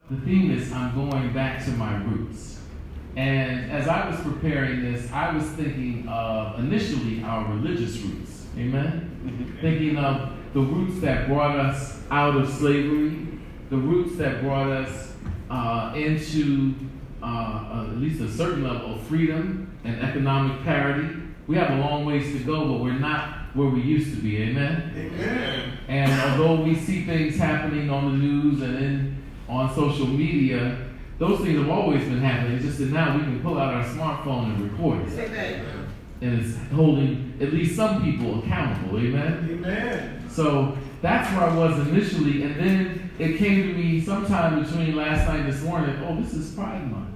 The theme is I'm going back to my roots. And as I was preparing this, I was thinking of initially our religious roots. Amen? Thinking of the roots that brought us out of slavery, the roots that brought us into at least a certain level of freedom and economic parity. We have a long ways to go, but we're not where we used to be. Amen? Amen. And although we see things happening on the news and on social media, those things have always been happening. It's just that now we can pull out our smartphone and record it. Amen. And it's holding at least some people accountable. Amen? Amen. So that's where I was initially, and then it came to me sometime between last night and this morning, oh, this is Pride Month.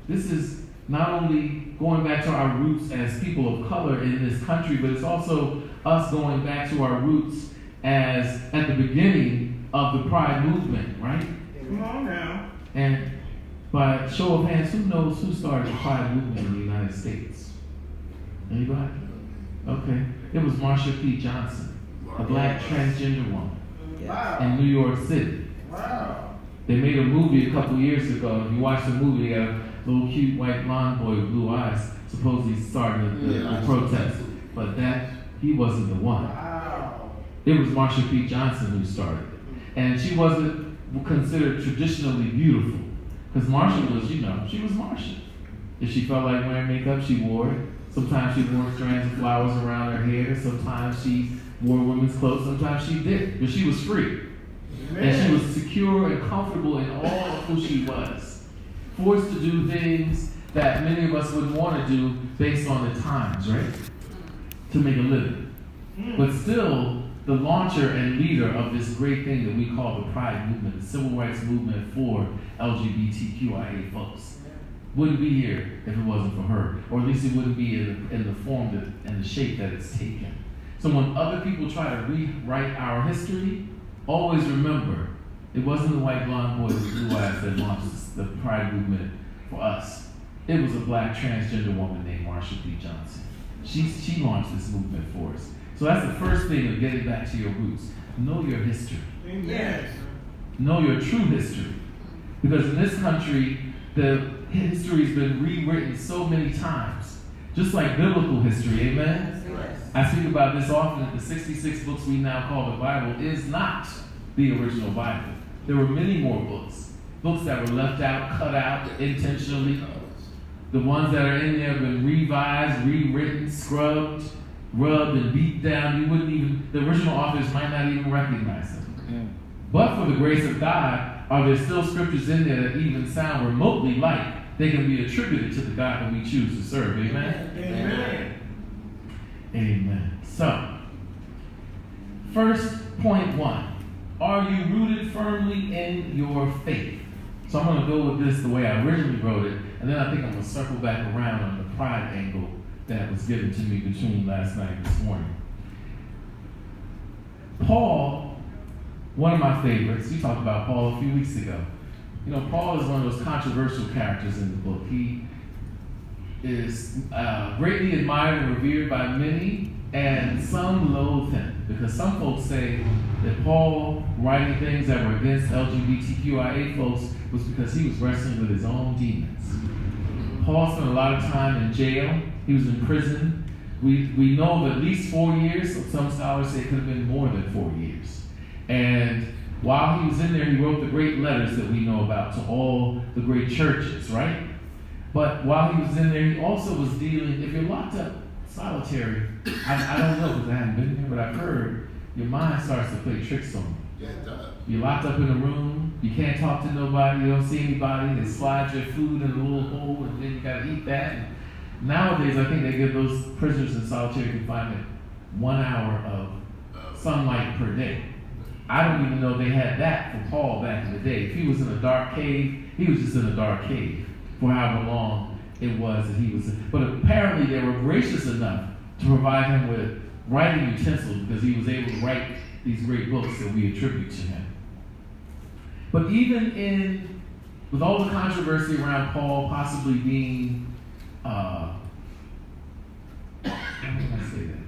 This is not only going back to our roots as people of color in this country, but it's also us going back to our roots as at the beginning of the Pride movement, right? Come on now. And by show of hands, who knows who started the Pride movement in the United States? Anybody? Okay. It was Marsha P. Johnson, a black transgender woman Wow. in New York City. Wow. They made a movie a couple years ago. If you watch the movie, they got a little cute white blonde boy with blue eyes, supposedly starting the protest. But he wasn't the one. Wow. It was Marsha P. Johnson who started it. And she wasn't considered traditionally beautiful. Because Marsha was, she was Marsha. If she felt like wearing makeup, she wore it. Sometimes she wore strands of flowers around her hair. Sometimes she wore women's clothes. Sometimes she didn't. But she was free. Amen. And she was secure and comfortable in all of who she was. Forced to do things that many of us would want to do based on the times, right? To make a living. But still, the launcher and leader of this great thing that we call the Pride movement, the civil rights movement for LGBTQIA folks, wouldn't be here if it wasn't for her. Or at least it wouldn't be in the form and the shape that it's taken. So when other people try to rewrite our history, always remember, it wasn't the white blonde boy with blue eyes that launched the Pride movement for us. It was a black transgender woman named Marsha P. Johnson. She launched this movement for us. So that's the first thing of getting back to your roots. Know your history. Amen. Know your true history. Because in this country, the history's been rewritten so many times. Just like biblical history, amen? Yes. I speak about this often, that the 66 books we now call the Bible is not the original Bible. There were many more books. Books that were left out, cut out intentionally. The ones that are in there have been revised, rewritten, scrubbed, rubbed, and beat down. The original authors might not even recognize them. But for the grace of God, are there still scriptures in there that even sound remotely like they can be attributed to the God that we choose to serve? Amen? Amen. Amen. So, first point 1. Are you rooted firmly in your faith? So I'm going to go with this the way I originally wrote it, and then I think I'm going to circle back around on the pride angle that was given to me between last night and this morning. Paul, one of my favorites, we talked about Paul a few weeks ago. Paul is one of those controversial characters in the book. He is greatly admired and revered by many, and some loathe him, because some folks say that Paul writing things that were against LGBTQIA folks was because he was wrestling with his own demons. Paul spent a lot of time in jail. He was in prison. We know of at least 4 years. Some scholars say it could have been more than 4 years. And while he was in there, he wrote the great letters that we know about to all the great churches, right? But while he was in there, he also was dealing, if you're locked up solitary, I don't know because I haven't been there, but I've heard your mind starts to play tricks on you. Yeah, it does. You're locked up in a room, you can't talk to nobody, you don't see anybody, they slide your food in a little hole and then you gotta eat that. And nowadays, I think they give those prisoners in solitary confinement 1 hour of sunlight per day. I don't even know they had that for Paul back in the day. If he was in a dark cave, he was just in a dark cave for however long it was that he was in. But apparently they were gracious enough to provide him with writing utensils because he was able to write these great books that we attribute to him. But even with all the controversy around Paul possibly being, how can I say that?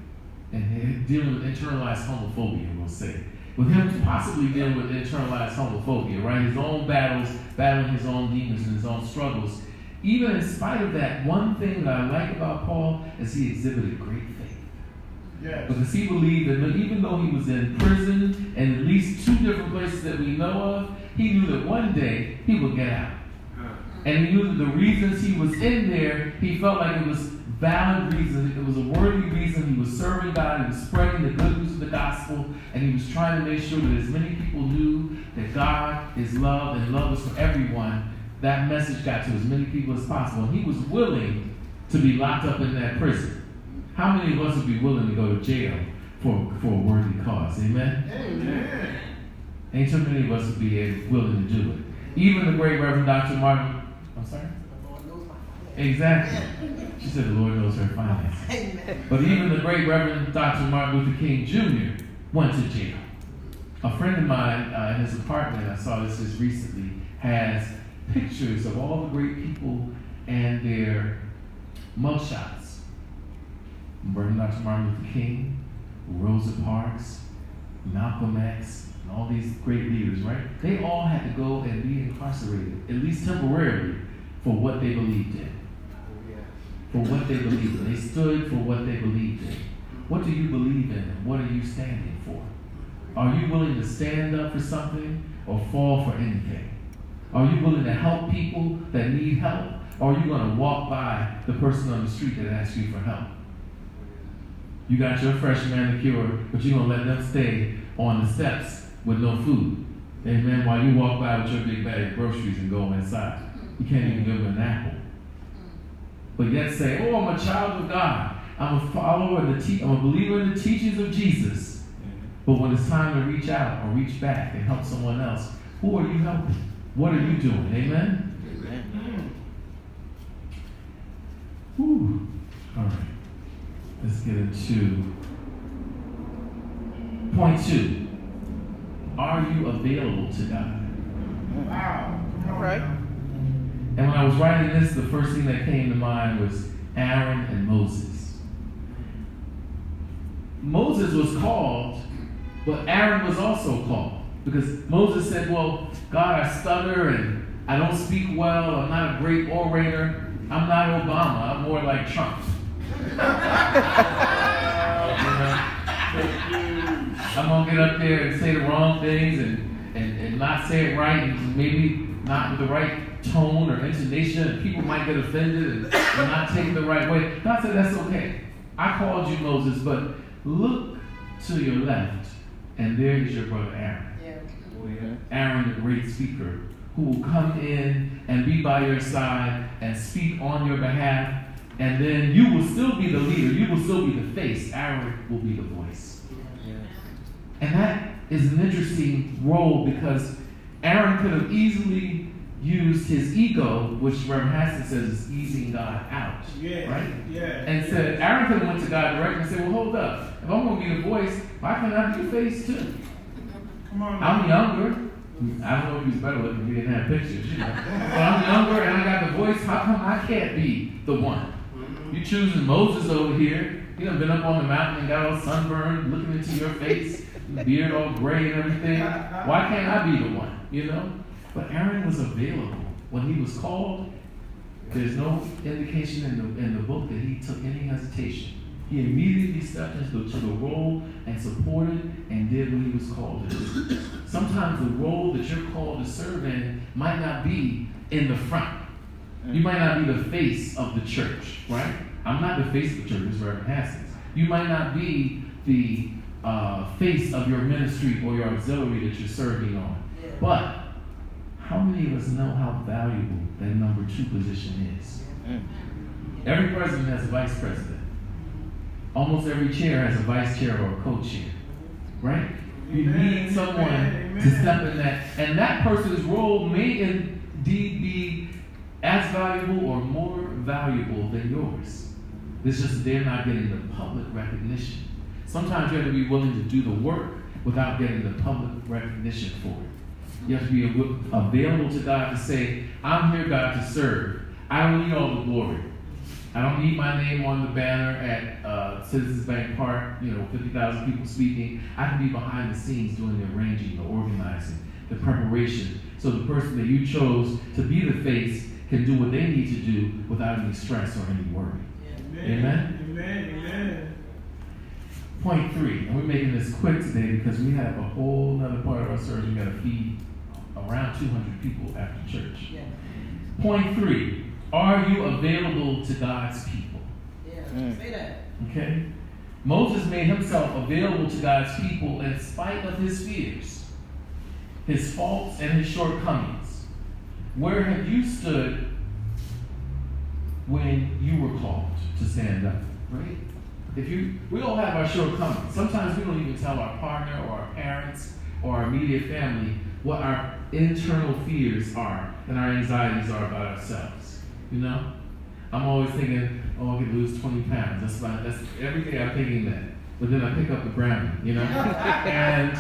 And dealing with internalized homophobia, we'll say. with him possibly dealing with internalized homophobia, right? His own battles, battling his own demons and his own struggles. Even in spite of that, one thing that I like about Paul is he exhibited great faith. Yes. Because he believed that even though he was in prison in at least 2 different places that we know of, he knew that one day he would get out. And he knew that the reasons he was in there, he felt like it was valid reason. It was a worthy reason. He was serving God. He was spreading the good news of the gospel. And he was trying to make sure that as many people knew that God is love and love is for everyone, that message got to as many people as possible. And he was willing to be locked up in that prison. How many of us would be willing to go to jail for a worthy cause? Amen? Amen. Ain't too many of us would be willing to do it. Even the great Reverend Dr. Martin. I'm sorry? The Lord knows my finances. Exactly. She said the Lord knows her finances. Amen. But even the great Reverend Dr. Martin Luther King Jr. went to jail. A friend of mine in his apartment, I saw this just recently, has pictures of all the great people and their mugshots. Reverend Dr. Martin Luther King, Rosa Parks, Malcolm X, and all these great leaders, right? They all had to go and be incarcerated, at least temporarily, for what they believed in. For what they believed in. They stood for what they believed in. What do you believe in and what are you standing for? Are you willing to stand up for something or fall for anything? Are you willing to help people that need help? Or are you going to walk by the person on the street that asks you for help? You got your fresh manicure, but you're going to let them stay on the steps with no food. Amen. While you walk by with your big bag of groceries and go inside. You can't even give them an apple. But yet say, oh, I'm a child of God. I'm a follower and I'm a believer in the teachings of Jesus. But when it's time to reach out or reach back and help someone else, who are you helping? What are you doing? Amen? Amen. Whew. All right. Let's get into point 2. Are you available to God? Wow. All right. And when I was writing this, the first thing that came to mind was Aaron and Moses. Moses was called, but Aaron was also called. Because Moses said, well, God, I stutter and I don't speak well. I'm not a great orator. I'm not Obama. I'm more like Trump. I'm going to get up there and say the wrong things and not say it right and maybe not with the right tone or intonation, and people might get offended and not take it the right way. God said, that's okay. I called you Moses, but look to your left, and there is your brother Aaron. Yeah. Aaron, the great speaker, who will come in and be by your side and speak on your behalf, and then you will still be the leader. You will still be the face. Aaron will be the voice. Yes. And that is an interesting role because Aaron could have easily used his ego, which Reverend Asst says is easing God out. Yeah. Right? Yeah. And said, Aaron could have went to God directly and said, well, hold up. If I'm going to be the voice, why can't I be the face too? Come on. I'm younger. I don't know if he was better looking. He didn't have pictures, you know. But I'm younger and I got the voice. How come I can't be the one? You choosing Moses over here. He done been up on the mountain and got all sunburned, looking into your face, beard all gray and everything. Why can't I be the one? You know? But Aaron was available. When he was called, there's no indication in the book that he took any hesitation. He immediately stepped into the role and supported and did what he was called to do. Sometimes the role that you're called to serve in might not be in the front. You might not be the face of the church, right? I'm not the face of the church, as Reverend Asst. You might not be the face of your ministry or your auxiliary that you're serving on. But how many of us know how valuable that number 2 position is? Every president has a vice president. Almost every chair has a vice chair or a co-chair, right? You need someone to step in that. And that person's role may indeed be as valuable or more valuable than yours. It's just they're not getting the public recognition. Sometimes you have to be willing to do the work without getting the public recognition for it. You have to be available to God to say, I'm here, God, to serve. I don't need all the glory. I don't need my name on the banner at Citizens Bank Park, 50,000 people speaking. I can be behind the scenes doing the arranging, the organizing, the preparation. So the person that you chose to be the face can do what they need to do without any stress or any worry. Amen? Amen. Point 3, and we're making this quick today because we have a whole other part of our service. We got to feed around 200 people after church. Yeah. Point 3, are you available to God's people? Yeah. Say that. Okay? Moses made himself available to God's people in spite of his fears, his faults, and his shortcomings. Where have you stood when you were called to stand up? Right? We all have our shortcomings. Sometimes we don't even tell our partner or our parents or our immediate family what our internal fears are and our anxieties are about ourselves. I'm always thinking, I could lose 20 pounds. That's every day I'm thinking that. But then I pick up the brownie, And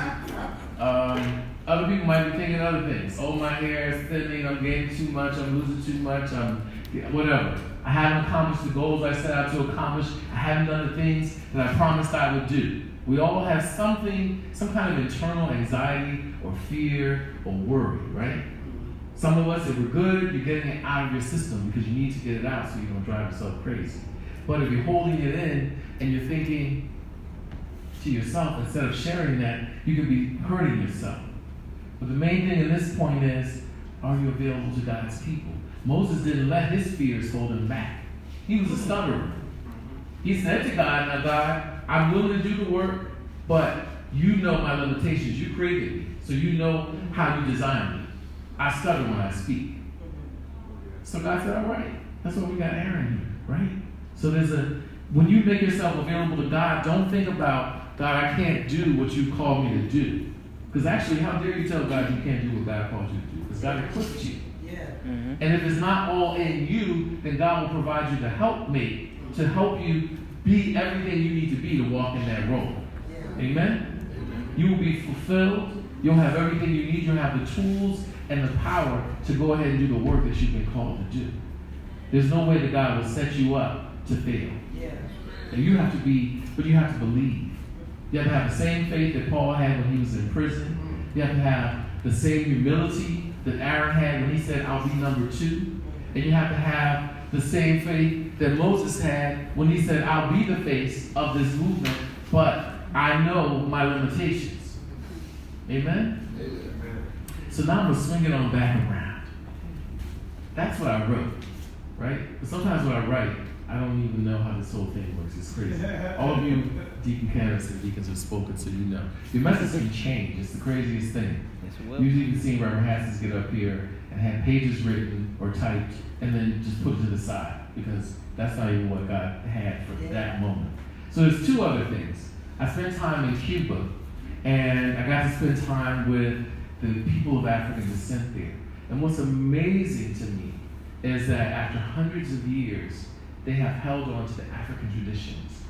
other people might be thinking other things. Oh, my hair is thinning, I'm gaining too much, I'm losing too much, whatever. I haven't accomplished the goals I set out to accomplish. I haven't done the things that I promised I would do. We all have some kind of internal anxiety or fear or worry, right? Some of us, if we're good, you're getting it out of your system because you need to get it out so you don't drive yourself crazy. But if you're holding it in and you're thinking to yourself instead of sharing that, you could be hurting yourself. But the main thing in this point is, are you available to God's people? Moses didn't let his fears hold him back. He was a stutterer. He said to God, now God, I'm willing to do the work, but you know my limitations. You created me, so you know how you designed me. I stutter when I speak. So God said, all right. That's why we got Aaron here, right? So when you make yourself available to God, don't think about, God, I can't do what you called me to do. Because actually, how dare you tell God you can't do what God called you to do? Because God equipped you. Yeah. And if it's not all in you, then God will provide you the helpmate to help you be everything you need to be to walk in that role. Yeah. Amen? You will be fulfilled. You'll have everything you need. You'll have the tools and the power to go ahead and do the work that you've been called to do. There's no way that God will set you up to fail. Yeah. And you have to believe. You have to have the same faith that Paul had when he was in prison. You have to have the same humility that Aaron had when he said, I'll be number 2. And you have to have the same faith that Moses had when he said, I'll be the face of this movement, but I know my limitations. Amen? So now I'm going to swing it on back around. That's what I wrote, right? But sometimes when I write, I don't even know how this whole thing works. It's crazy. All of you deacon candidates and deacons have spoken, so you know. Your message can change. It's the craziest thing. You've even seen Reverend Haskins get up here and have pages written or typed and then just put it to the side because that's not even what God had for that moment. So there's 2 other things. I spent time in Cuba, and I got to spend time with the people of African descent there. And what's amazing to me is that after hundreds of years, they have held on to the African traditions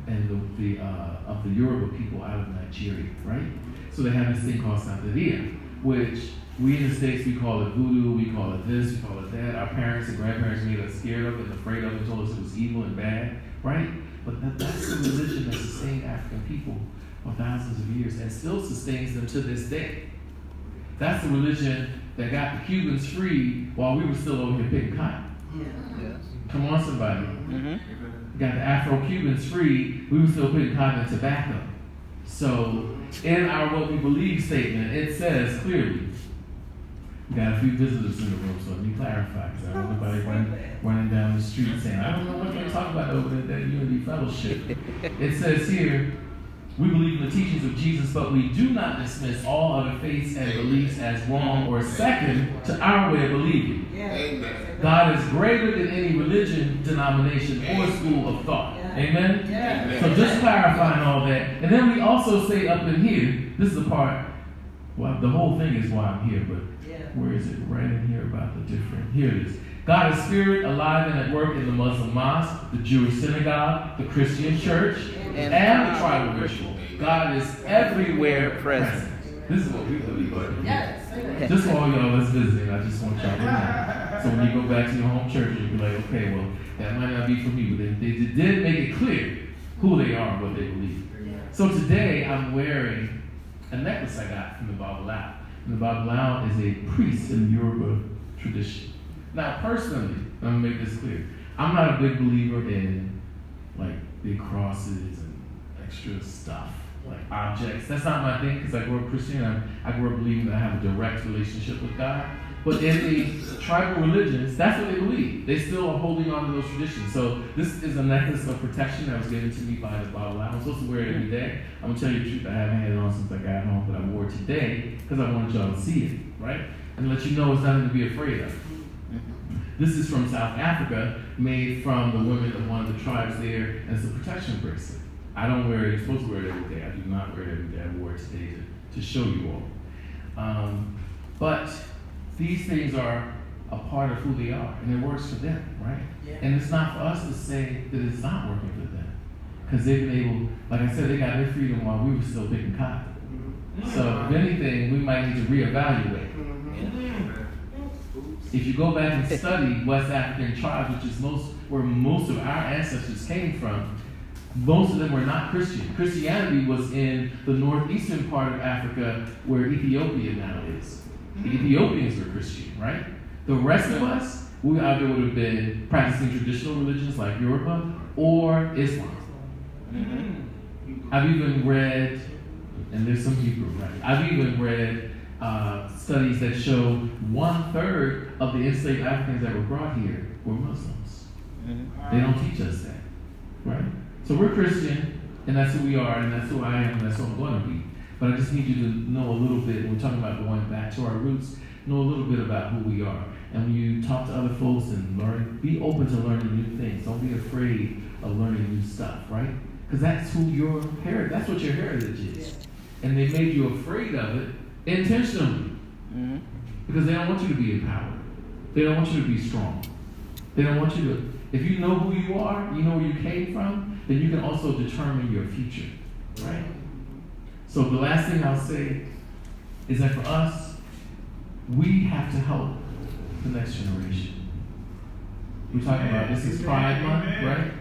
and of the Yoruba people out of Nigeria, right? So they have this thing called Santeria, which we in the States, we call it voodoo, we call it this, we call it that. Our parents and grandparents made us scared of it and afraid of it, told us it was evil and bad, right? But that's the religion that sustained African people for thousands of years and still sustains them to this day. That's the religion that got the Cubans free while we were still over here picking cotton. Yeah. Come on, somebody. Got the Afro-Cubans free, we were still putting cotton and tobacco. So, in our what we believe statement, it says clearly, we got a few visitors in the room, so let me clarify, because I don't want nobody running down the street saying, I don't know what they're talking about over there, that Unity Fellowship. It says here, we believe in the teachings of Jesus, but we do not dismiss all other faiths and beliefs as wrong or second to our way of believing. Yeah. God is greater than any religion, denomination, or school of thought. Yeah. Amen? Yeah. So just clarifying all that. And then we also say up in here, this is the part, well, the whole thing is why I'm here, but where is it? Right in here about the different, here it is. God is spirit, alive and at work in the Muslim mosque, the Jewish synagogue, the Christian church, and the tribal ritual. God is everywhere present. This is what we believe. Yes. Just for all y'all that's visiting, I just want y'all to know. So when you go back to your home church, you'll be like, okay, well, that might not be for me, but they did make it clear who they are and what they believe. So today, I'm wearing a necklace I got from the Babalawo. And the Babalawo is a priest in Yoruba tradition. Now, personally, I'm going to make this clear. I'm not a big believer in, like, big crosses and extra stuff, like objects. That's not my thing, because I grew up Christian. I grew up believing that I have a direct relationship with God. But in the tribal religions, that's what they believe. They still are holding on to those traditions. So this is a necklace of protection that was given to me by the Babalawo. I'm supposed to wear it every day. I'm going to tell you the truth, I haven't had it on since I got home, but I wore it today because I wanted y'all to see it, right? And let you know it's nothing to be afraid of. This is from South Africa, made from the women of one of the tribes there, and it's a protection bracelet. I don't wear it, you're supposed to wear it every day. I do not wear it every day. I wore it today to show you all. But these things are a part of who they are, and it works for them, right? Yeah. And it's not for us to say that it's not working for them. Because they've been able, like I said, they got their freedom while we were still picking cotton. So if anything, we might need to reevaluate. If you go back and study West African tribes, which is where most of our ancestors came from, most of them were not Christian. Christianity was in the northeastern part of Africa where Ethiopia now is. The Ethiopians were Christian, right? The rest of us, we either would have been practicing traditional religions like Yoruba or Islam. I've even read, and there's some Hebrew, right? I've even read studies that show 1/3 of the enslaved Africans that were brought here were Muslims. They don't teach us that, right? So we're Christian, and that's who we are, and that's who I am, and that's who I'm going to be. But I just need you to know a little bit, we're talking about going back to our roots, know a little bit about who we are. And when you talk to other folks and learn, be open to learning new things. Don't be afraid of learning new stuff, right? Because that's that's what your heritage is. And they made you afraid of it intentionally. Because they don't want you to be empowered. They don't want you to be strong. They don't want you to, if you know who you are, you know where you came from, then you can also determine your future, right? So the last thing I'll say is that for us, we have to help the next generation. We're talking about, this is Pride Month, right?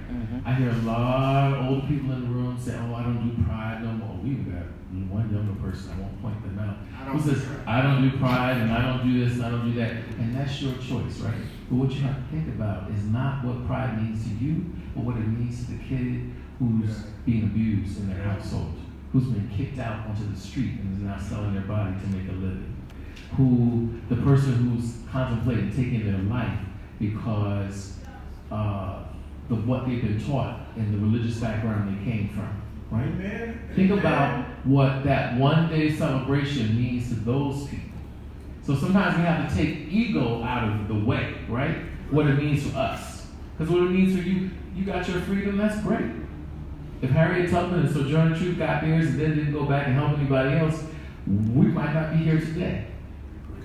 I hear a lot of old people in the room say, oh, I don't do Pride no more. We even got one younger person, I won't point them out, who says, I don't do Pride, and I don't do this, and I don't do that. And that's your choice, right? But what you have to think about is not what Pride means to you, but what it means to the kid who's being abused in their household, who's been kicked out onto the street and is now selling their body to make a living, the person who's contemplating taking their life because of what they've been taught in the religious background they came from, right? Amen. Think about what that one-day celebration means to those people. So sometimes we have to take ego out of the way, right? What it means for us. Because what it means for you, you got your freedom, that's great. If Harriet Tubman and Sojourner Truth got theirs and then didn't go back and help anybody else, we might not be here today.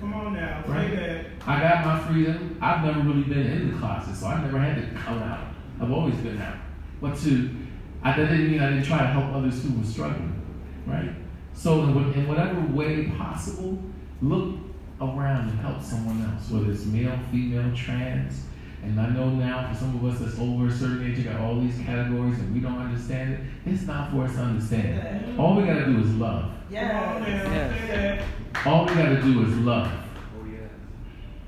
Come on now, Right? say that. I got my freedom. I've never really been in the closet, so I never had to come out. I've always been out. But that didn't mean I didn't try to help others who were struggling, right? So in whatever way possible, look around and help someone else, whether it's male, female, trans. And I know now for some of us that's over a certain age, you got all these categories and we don't understand it. It's not for us to understand. All we got to do is love. Come on now, say that. All we got to do is love.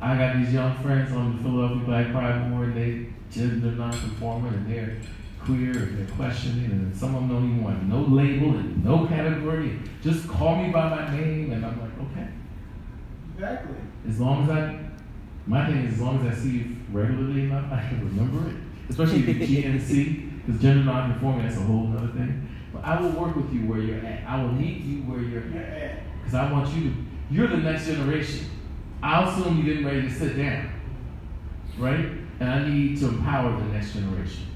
I got these young friends on the Philadelphia Black Pride Board. They gender non-conforming and they're queer and they're questioning, and some of them don't even want no label and no category. Just call me by my name, and I'm like, okay. Exactly. As long as my thing is, as long as I see you regularly enough, I can remember it. Especially if you GNC, because gender non-conforming, that's a whole other thing. But I will work with you where you're at. I will meet you where you're at. Because I want you're the next generation. I'll assume you're getting ready to sit down, right? And I need to empower the next generation.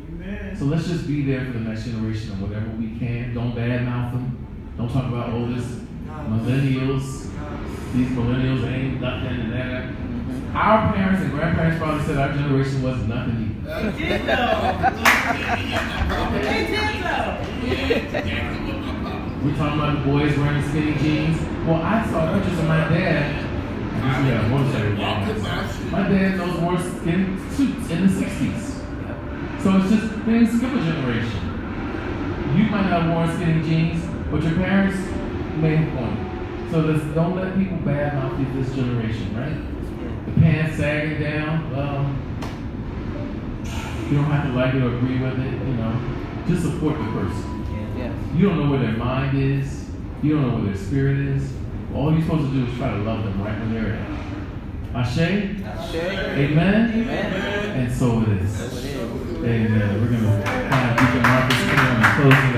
Amen. So let's just be there for the next generation and whatever we can. Don't badmouth them. Don't talk about, oh, this millennials. These millennials ain't nothing and that. Our parents and grandparents probably said our generation wasn't nothing either. They did though. They did though. We're talking about the boys wearing skinny jeans. Well, I saw pictures of my dad. My My dad knows wore skin suits in the 60s. So it's just things skip a generation. You might not have worn skinny jeans, but your parents may have worn it. So don't let people badmouth this generation, right? The pants sagging down, well, you don't have to like it or agree with it, you know. Just support the person. Yes. You don't know where their mind is. You don't know where their spirit is. All you're supposed to do is try to love them right where they're at. Ashe? Amen? Amen. And so it is. So it is. Amen. We're going to have Deacon Marcus come on and close it